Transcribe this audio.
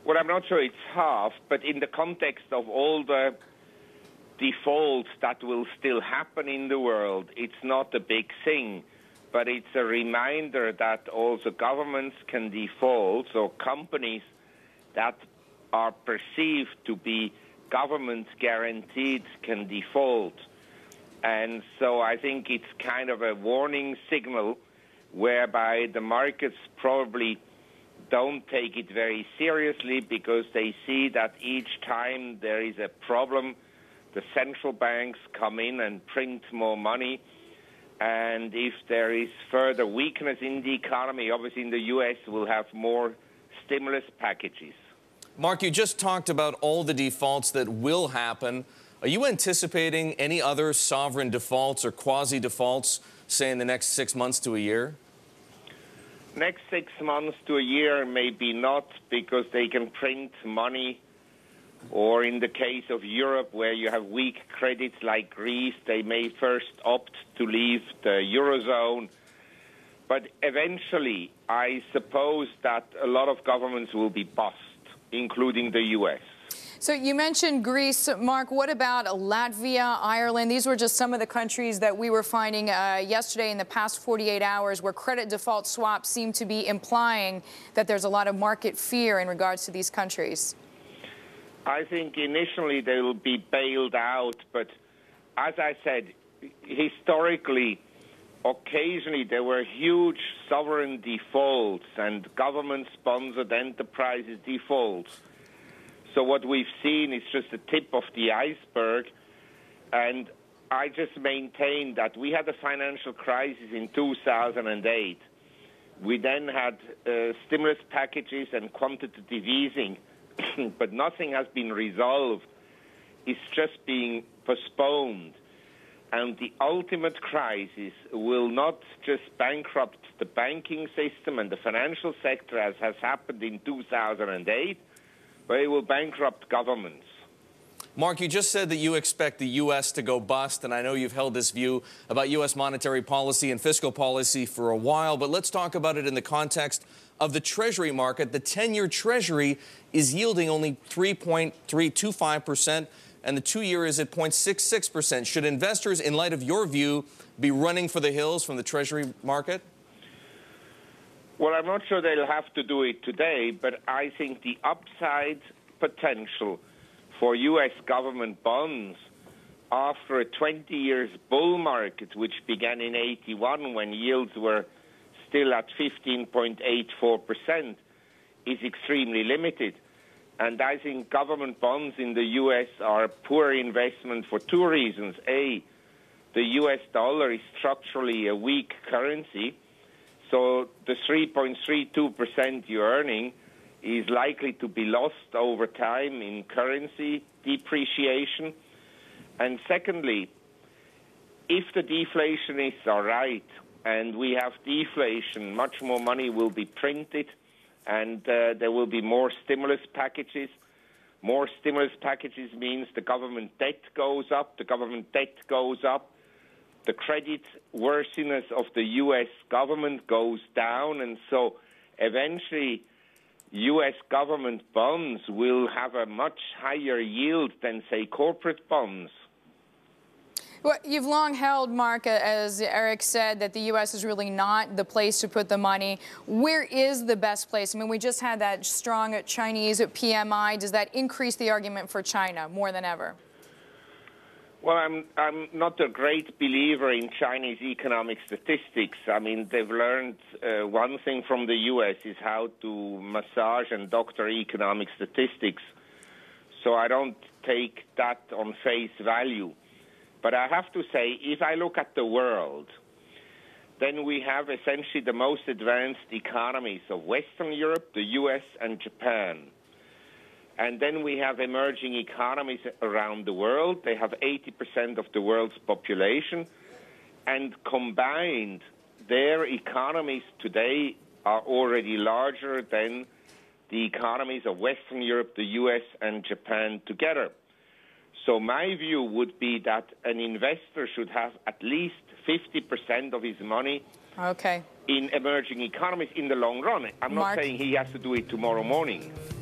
Well, I'm not sure it's half, but in the context of all the defaults that will still happen in the world, it's not a big thing. But it's a reminder that also governments can default, so companies that are perceived to be government guaranteed can default. And so I think it's kind of a warning signal whereby the markets probably don't take it very seriously because they see that each time there is a problem, the central banks come in and print more money. And if there is further weakness in the economy, obviously in the U.S. we'll have more stimulus packages. Mark, you just talked about all the defaults that will happen. Are you anticipating any other sovereign defaults or quasi-defaults, say, in the next 6 months to a year? Next 6 months to a year, maybe not, because they can print money. Or in the case of Europe, where you have weak credits like Greece, they may first opt to leave the Eurozone. But eventually, I suppose that a lot of governments will be bust, including the U.S. So you mentioned Greece. Mark, what about Latvia, Ireland? These were just some of the countries that we were finding yesterday in the past 48 hours where credit default swaps seem to be implying that there's a lot of market fear in regards to these countries. I think initially they will be bailed out, but as I said, historically, occasionally there were huge sovereign defaults and government-sponsored enterprises defaults. So what we've seen is just the tip of the iceberg, and I just maintain that we had a financial crisis in 2008. We then had stimulus packages and quantitative easing, but nothing has been resolved. It's just being postponed. And the ultimate crisis will not just bankrupt the banking system and the financial sector, as has happened in 2008, but it will bankrupt governments. Mark, you just said that you expect the U.S. to go bust, and I know you've held this view about U.S. monetary policy and fiscal policy for a while, but let's talk about it in the context of the Treasury market. The 10-year Treasury is yielding only 3.325%, and the 2-year is at 0.66%. Should investors, in light of your view, be running for the hills from the Treasury market? Well, I'm not sure they'll have to do it today, but I think the upside potential for U.S. government bonds after a 20 years bull market, which began in '81 when yields were still at 15.84%, is extremely limited. And I think government bonds in the U.S. are a poor investment for two reasons. A, the U.S. dollar is structurally a weak currency, so the 3.32% you're earning is likely to be lost over time in currency depreciation. And secondly, if the deflationists are right and we have deflation, much more money will be printed and there will be more stimulus packages. More stimulus packages means the government debt goes up. The government debt goes up. The credit worthiness of the U.S. government goes down, and so eventually U.S. government bonds will have a much higher yield than, say, corporate bonds. Well, you've long held, Mark, as Eric said, that the U.S. is really not the place to put the money. Where is the best place? I mean, we just had that strong Chinese PMI. Does that increase the argument for China more than ever? Well, I'm not a great believer in Chinese economic statistics. I mean, they've learned one thing from the U.S. is how to massage and doctor economic statistics. So I don't take that on face value. But I have to say, if I look at the world, then we have essentially the most advanced economies of Western Europe, the U.S., and Japan. And then we have emerging economies around the world. They have 80% of the world's population. And combined, their economies today are already larger than the economies of Western Europe, the U.S., and Japan together. So my view would be that an investor should have at least 50% of his money in emerging economies in the long run. I'm not saying he has to do it tomorrow morning.